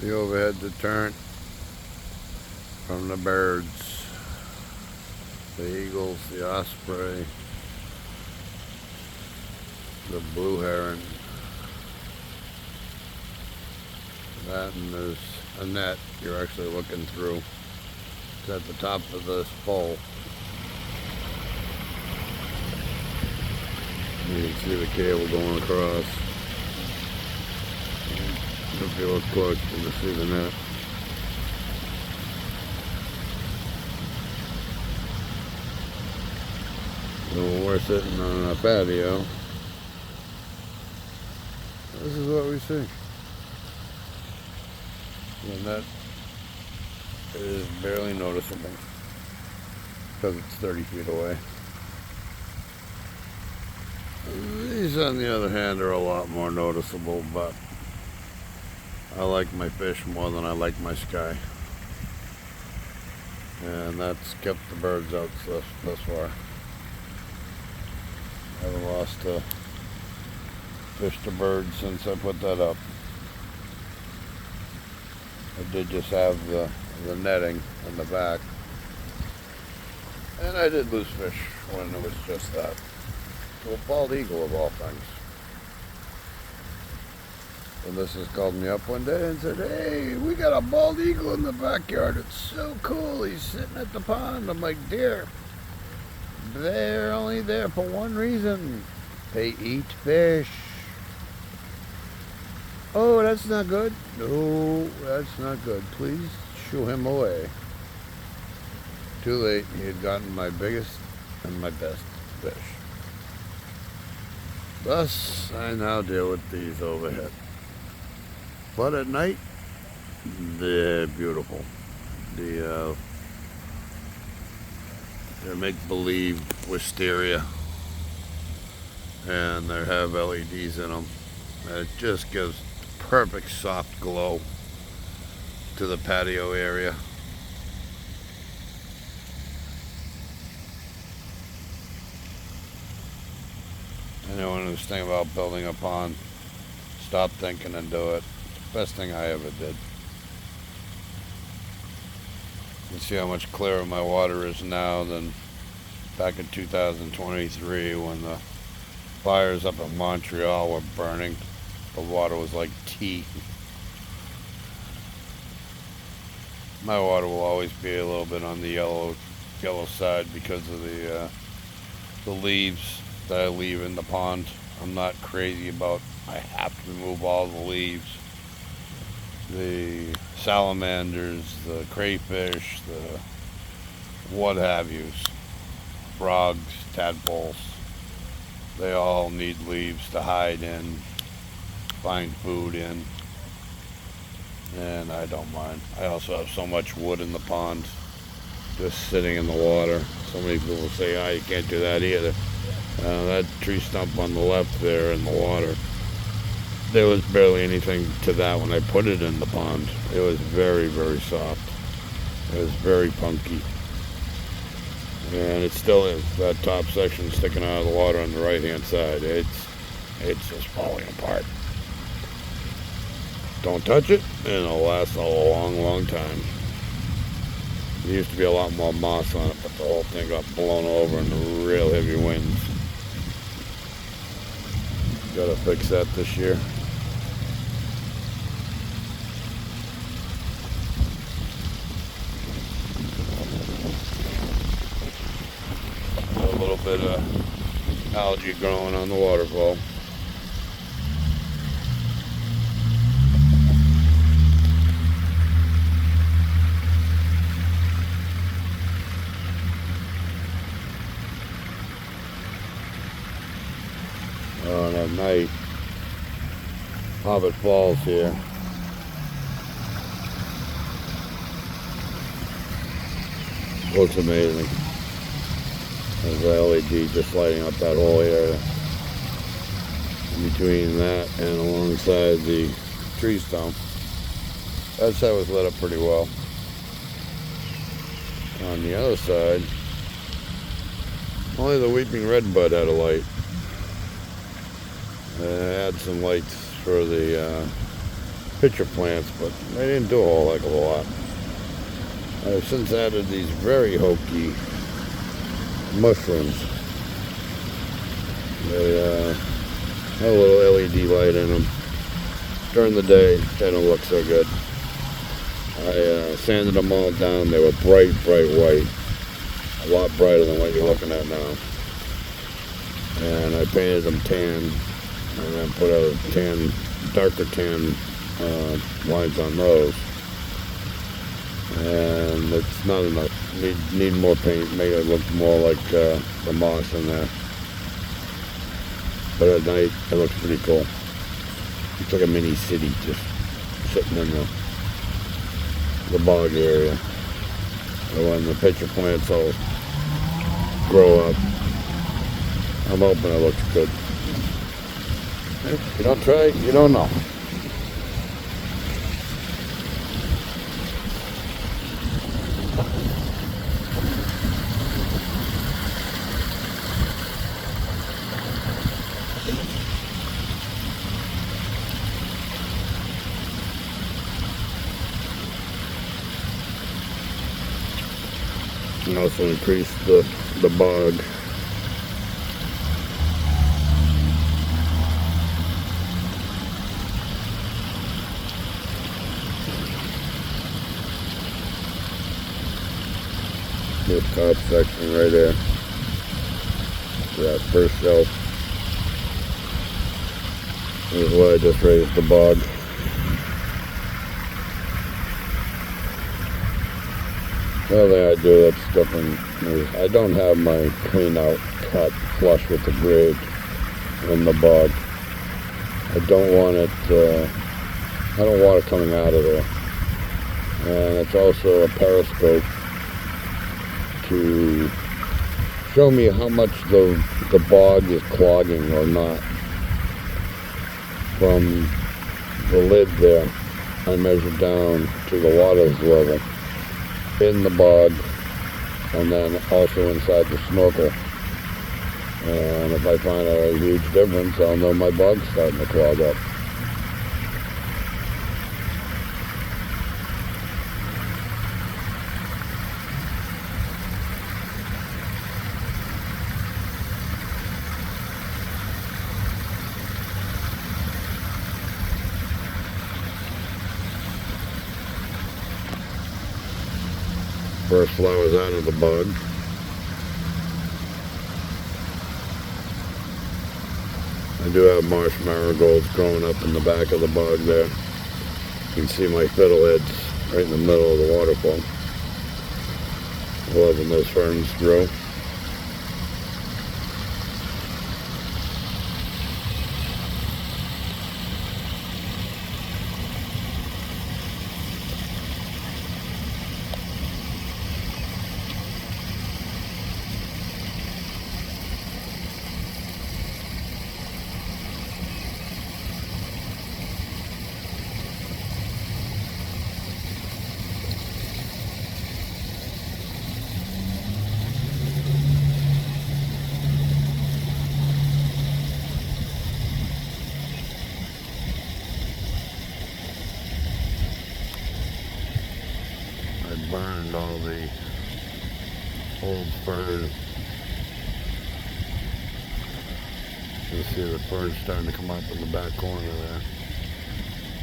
The overhead deterrent from the birds, the eagles, the osprey, the blue heron. That, and there's a net you're actually looking through. It's at the top of this pole. You can see the cable going across. If you look close, you can see the net. So when we're sitting on a patio, this is what we see. The net is barely noticeable because it's 30 feet away. These, on the other hand, are a lot more noticeable, but I like my fish more than I like my sky. And that's kept the birds out thus far. I haven't lost a fish to birds since I put that up. I did just have the netting in the back. And I did lose fish when it was just that. To a bald eagle of all things. And this has called me up one day and said, "Hey, we got a bald eagle in the backyard. It's so cool. He's sitting at the pond." I'm like, "Dear, they're only there for one reason. They eat fish." "Oh, that's not good." "No, that's not good. Please shoo him away." Too late. He had gotten my biggest and my best fish. Thus, I now deal with these overhead. But at night, they're beautiful. They're make-believe wisteria, and they have LEDs in them. And it just gives perfect soft glow to the patio area. Anyone who's thinking about building a pond, stop thinking and do it. Best thing I ever did. You can see how much clearer my water is now than back in 2023 when the fires up in Montreal were burning. The water was like tea. My water will always be a little bit on the yellow side because of the leaves that I leave in the pond. I'm not crazy about I have to remove all the leaves. The salamanders, the crayfish, the what have yous, frogs, tadpoles, they all need leaves to hide in, find food in, and I don't mind. I also have so much wood in the pond just sitting in the water. So many people say, "Oh, you can't do that either." That tree stump on the left there in the water, there was barely anything to that when I put it in the pond. It was very, very soft. It was very punky. And it still is. That top section sticking out of the water on the right-hand side, it's just falling apart. Don't touch it, and it'll last a long, long time. There used to be a lot more moss on it, but the whole thing got blown over in the real heavy winds. Gotta fix that this year. A little bit of algae growing on the waterfall. And at night, Hobbit Falls here. Looks amazing. There's the LED just lighting up that whole area. In between that and alongside the tree stump, that side was lit up pretty well. On the other side, only the weeping redbud had a light. I had some lights for the pitcher plants, but they didn't do a whole heck of a lot. I've since added these very hokey mushrooms. They have a little LED light in them. During the day, they don't look so good. I sanded them all down. They were bright white. A lot brighter than what you're looking at now. And I painted them tan, and then put a darker tan lines on those. And it's not enough. Need more paint. Make it look more like the moss in there. But at night, it looks pretty cool. It's like a mini city just sitting in the bog area. And when the pitcher plants all grow up, I'm hoping it looks good. If you don't try, you don't know. And also increase the bog. This top section right there. That first shelf. This is where I just raised the bog. The other thing I do that's different is I don't have my clean out cut flush with the grade in the bog. I don't want it coming out of there. And it's also a periscope to show me how much the bog is clogging or not. From the lid there, I measure down to the water level in the bog, and then also inside the snorkel. And if I find a huge difference, I'll know my bog's starting to clog up. First flowers out of the bog. I do have marsh marigolds growing up in the back of the bog there. You can see my fiddleheads right in the middle of the waterfall. Loving those ferns grow. Burned all the old fern. You can see the fern starting to come up in the back corner there.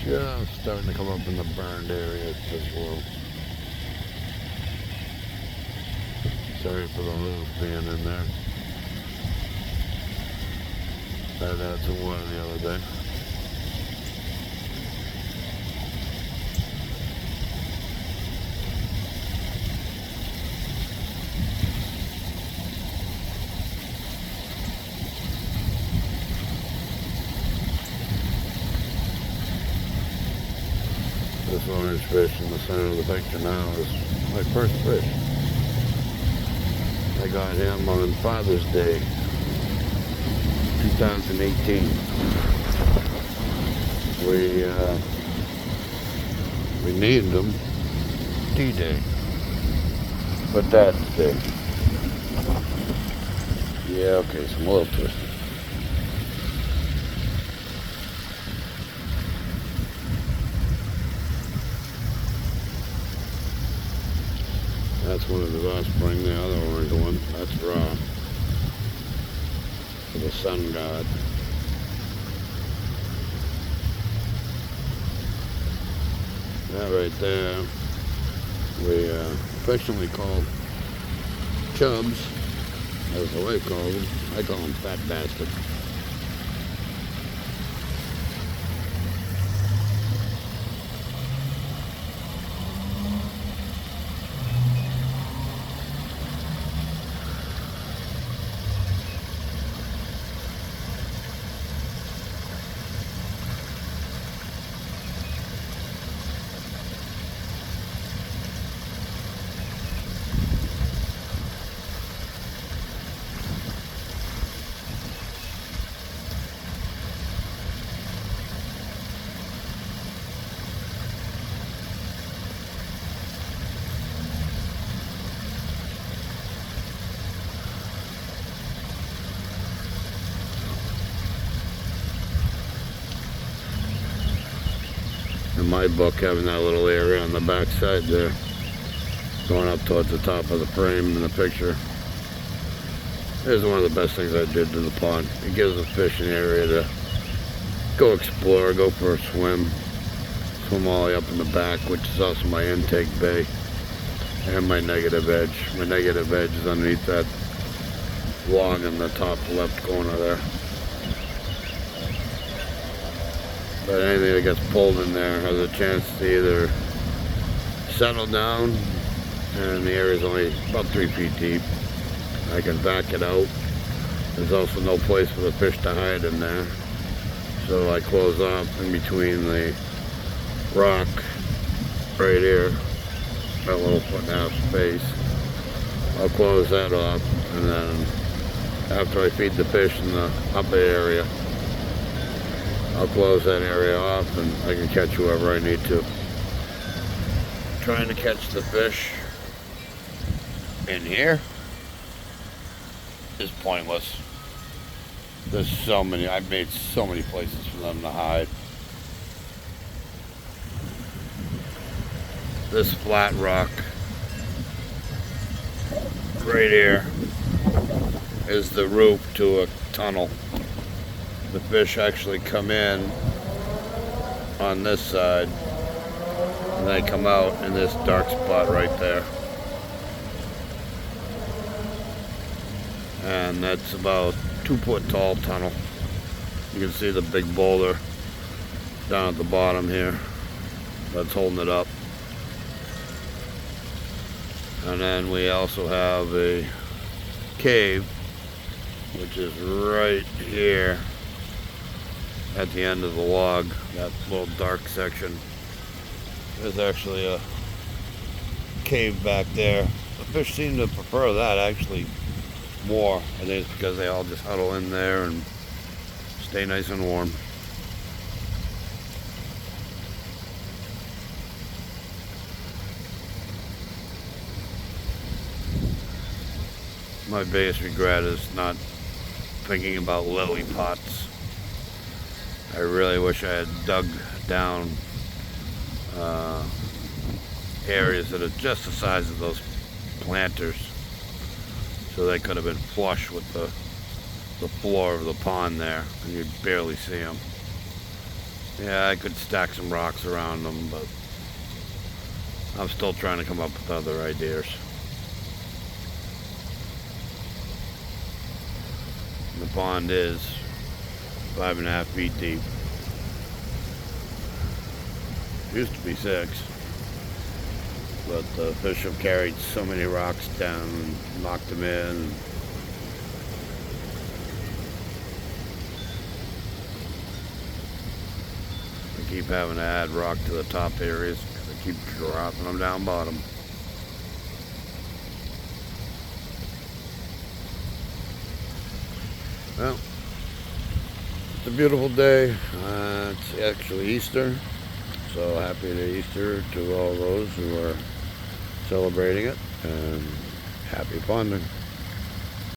Just starting to come up in the burned area as well. Sorry for the hose being in there. I had some water the other day. This orange fish in the center of the picture now is my first fish. I got him on Father's Day, 2018. We named him D-Day, but Dad's Day. Yeah, okay, so I'm a little twisted. That's one of his offspring, the other orange one. That's raw. For the sun god. That right there, we affectionately call chubs. That's the way I call them. I call them fat bastards. In my book, having that little area on the back side there, going up towards the top of the frame in the picture, is one of the best things I did to the pond. It gives the fish an area to go explore, go for a swim all the way up in the back, which is also my intake bay and my negative edge. My negative edge is underneath that log in the top left corner there. But anything that gets pulled in there has a chance to either settle down, and the area is only about 3 feet deep. I can back it out. There's also no place for the fish to hide in there. So I close off in between the rock right here, that little 1.5 foot space. I'll close that off, and then after I feed the fish in the upper area, I'll close that area off and I can catch whoever I need to. Trying to catch the fish in here is pointless. There's so many, I've made so many places for them to hide. This flat rock right here is the roof to a tunnel. The fish actually come in on this side and they come out in this dark spot right there. And that's about 2 foot tall tunnel. You can see the big boulder down at the bottom here that's holding it up. And then we also have a cave, which is right here at the end of the log, that little dark section. There's actually a cave back there. The fish seem to prefer that actually more. I think it's because they all just huddle in there and stay nice and warm. My biggest regret is not thinking about lily pots. I really wish I had dug down areas that are just the size of those planters, so they could have been flush with the floor of the pond there, and you'd barely see them. Yeah, I could stack some rocks around them, but I'm still trying to come up with other ideas. The pond is 5.5 feet deep. Used to be 6, but the fish have carried so many rocks down and knocked them in. I keep having to add rock to the top areas because I keep dropping them down bottom. Well, it's a beautiful day. It's actually Easter, so happy Easter to all those who are celebrating it, and happy ponding.